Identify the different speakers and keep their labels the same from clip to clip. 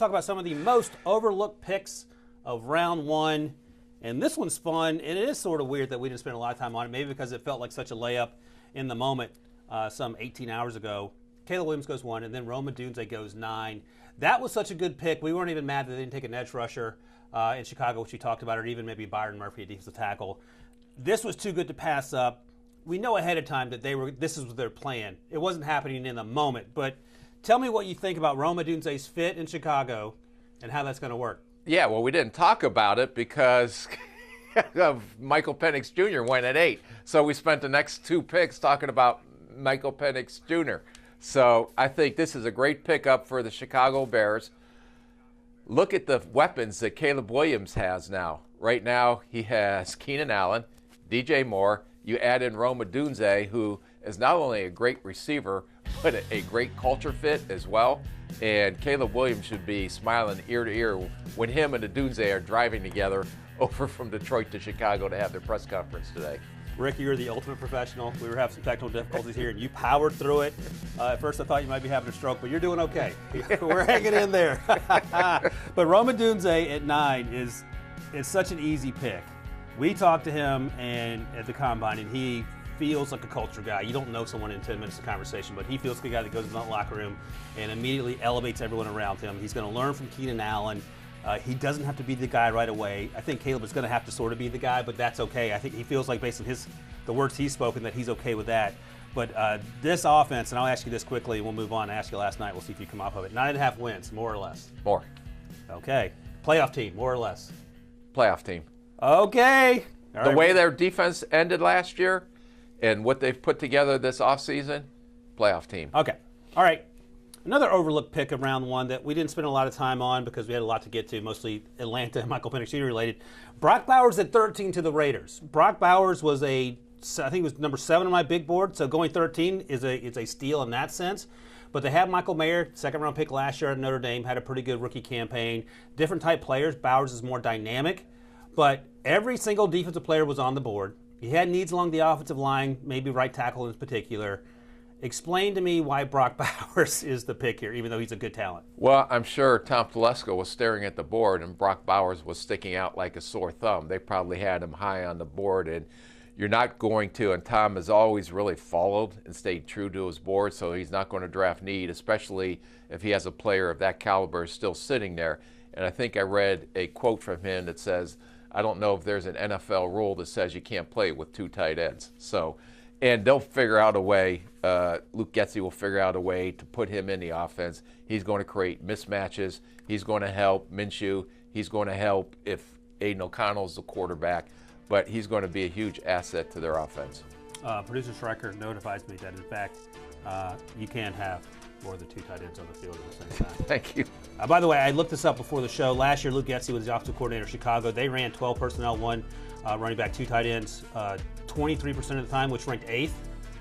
Speaker 1: talk about some of the most overlooked picks of round one. And this one's fun, and it is sort of weird that we didn't spend a lot of time on it, maybe because it felt like such a layup in the moment some 18 hours ago. Caleb Williams goes 1, and then Rome Odunze goes 9. That was such a good pick. We weren't even mad that they didn't take an edge rusher in Chicago, which we talked about, or even maybe Byron Murphy, a defensive tackle. This was too good to pass up. We know ahead of time that this is their plan. It wasn't happening in the moment, but tell me what you think about Rome Odunze's fit in Chicago and how that's going to work.
Speaker 2: Yeah, well, we didn't talk about it because of Michael Penix Jr. went at 8. So we spent the next 2 picks talking about Michael Penix Jr. So I think this is a great pickup for the Chicago Bears. Look at the weapons that Caleb Williams has now. Right now, he has Keenan Allen, DJ Moore. You add in Rome Odunze, who is not only a great receiver, but a great culture fit as well. And Caleb Williams should be smiling ear to ear when him and Odunze are driving together over from Detroit to Chicago to have their press conference today.
Speaker 1: Rick, you're the ultimate professional. We were having some technical difficulties here, and you powered through it. At first, I thought you might be having a stroke, but you're doing okay. We're hanging in there. But Rome Odunze at 9 is such an easy pick. We talked to him at the Combine, and he feels like a culture guy. You don't know someone in 10 minutes of conversation, but he feels like a guy that goes in the locker room and immediately elevates everyone around him. He's going to learn from Keenan Allen. He doesn't have to be the guy right away. I think Caleb is going to have to sort of be the guy, but that's okay. I think he feels like, based on the words he's spoken, that he's okay with that. But this offense, and I'll ask you this quickly, and we'll move on. I asked you last night. We'll see if you come off of it. 9.5 wins, more or less.
Speaker 2: More.
Speaker 1: Okay. Playoff team, more or less.
Speaker 2: Playoff team.
Speaker 1: Okay. All
Speaker 2: the
Speaker 1: right.
Speaker 2: way their defense ended last year and what they've put together this offseason, playoff team.
Speaker 1: Okay. All right. Another overlooked pick of round one that we didn't spend a lot of time on because we had a lot to get to, mostly Atlanta and Michael Penix Jr. related. Brock Bowers at 13 to the Raiders. Brock Bowers was I think it was number 7 on my big board, so going 13 is a steal in that sense. But they have Michael Mayer, second-round pick last year at Notre Dame, had a pretty good rookie campaign. Different type players. Bowers is more dynamic. But every single defensive player was on the board. He had needs along the offensive line, maybe right tackle in particular. Explain to me why Brock Bowers is the pick here, even though he's a good talent.
Speaker 2: Well, I'm sure Tom Telesco was staring at the board, and Brock Bowers was sticking out like a sore thumb. They probably had him high on the board, and you're not going to, and Tom has always really followed and stayed true to his board, so he's not going to draft need, especially if he has a player of that caliber still sitting there. And I think I read a quote from him that says, I don't know if there's an NFL rule that says you can't play with 2 tight ends. So, and they'll figure out a way, Luke Getsy will figure out a way to put him in the offense. He's going to create mismatches. He's going to help Minshew. He's going to help if Aiden O'Connell's the quarterback. But he's going to be a huge asset to their offense.
Speaker 1: Producer Schreiker notifies me that, in fact, you can have more than 2 tight ends on the field at the same time.
Speaker 2: Thank you.
Speaker 1: By the way, I looked this up before the show. Last year, Luke Getsy was the offensive coordinator of Chicago. They ran 12 personnel, 1 running back, 2 tight ends, 23% of the time, which ranked 8th.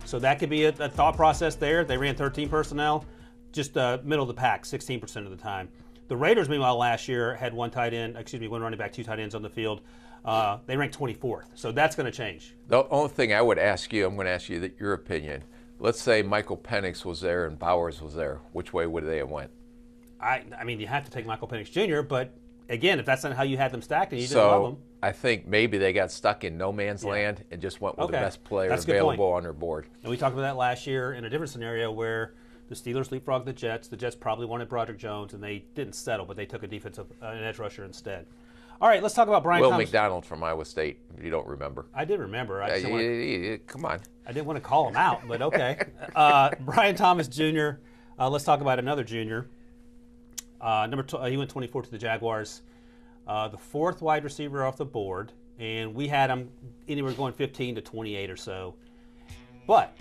Speaker 1: So that could be a thought process there. They ran 13 personnel, just middle of the pack, 16% of the time. The Raiders, meanwhile, last year had 1 running back, 2 tight ends on the field. They ranked 24th. So that's going to change.
Speaker 2: The only thing I would ask you, I'm going to ask you your opinion. Let's say Michael Penix was there and Bowers was there. Which way would they have went?
Speaker 1: I mean, you have to take Michael Penix Jr., but again, if that's not how you had them stacked and you didn't love them.
Speaker 2: I think maybe they got stuck in no man's land and just went with the best player available on their board.
Speaker 1: And we talked about that last year in a different scenario where the Steelers leapfrogged the Jets. The Jets probably wanted Broderick Jones, and they didn't settle, but they took an edge rusher instead. All right, let's talk about Brian
Speaker 2: Will
Speaker 1: Thomas.
Speaker 2: McDonald from Iowa State, if you don't remember.
Speaker 1: I did remember.
Speaker 2: Come on.
Speaker 1: I didn't want to call him out, but okay. Brian Thomas Jr., let's talk about another junior. He went 24 to the Jaguars. The 4th wide receiver off the board, and we had him anywhere going 15 to 28 or so. But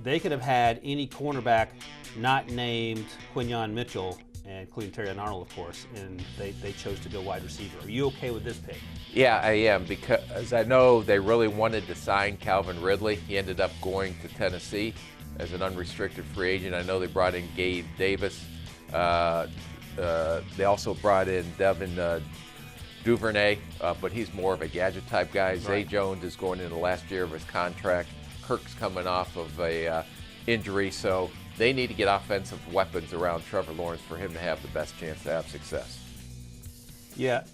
Speaker 1: they could have had any cornerback not named Quinyon Mitchell, and including Terry Arnold, of course, and they chose to go wide receiver. Are you okay with this pick?
Speaker 2: Yeah, I am, because I know they really wanted to sign Calvin Ridley. He ended up going to Tennessee as an unrestricted free agent. I know they brought in Gabe Davis. They also brought in Devin Duvernay, but he's more of a gadget type guy. Right. Zay Jones is going into the last year of his contract. Kirk's coming off of a injury, so They need to get offensive weapons around Trevor Lawrence for him to have the best chance to have success.
Speaker 1: Yeah,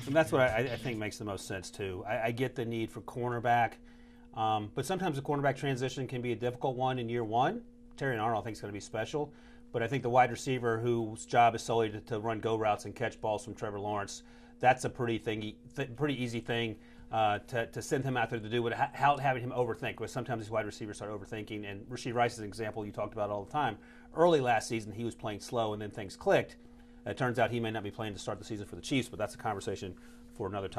Speaker 1: and that's what I think makes the most sense too. I get the need for cornerback, but sometimes the cornerback transition can be a difficult one in year one. Terry Arnold I think is going to be special, but I think the wide receiver whose job is solely to run go routes and catch balls from Trevor Lawrence, that's a pretty easy thing to send him out there to do without having him overthink. Because sometimes these wide receivers start overthinking, and Rashee Rice is an example you talked about all the time. Early last season, he was playing slow, and then things clicked. It turns out he may not be playing to start the season for the Chiefs, but that's a conversation for another time.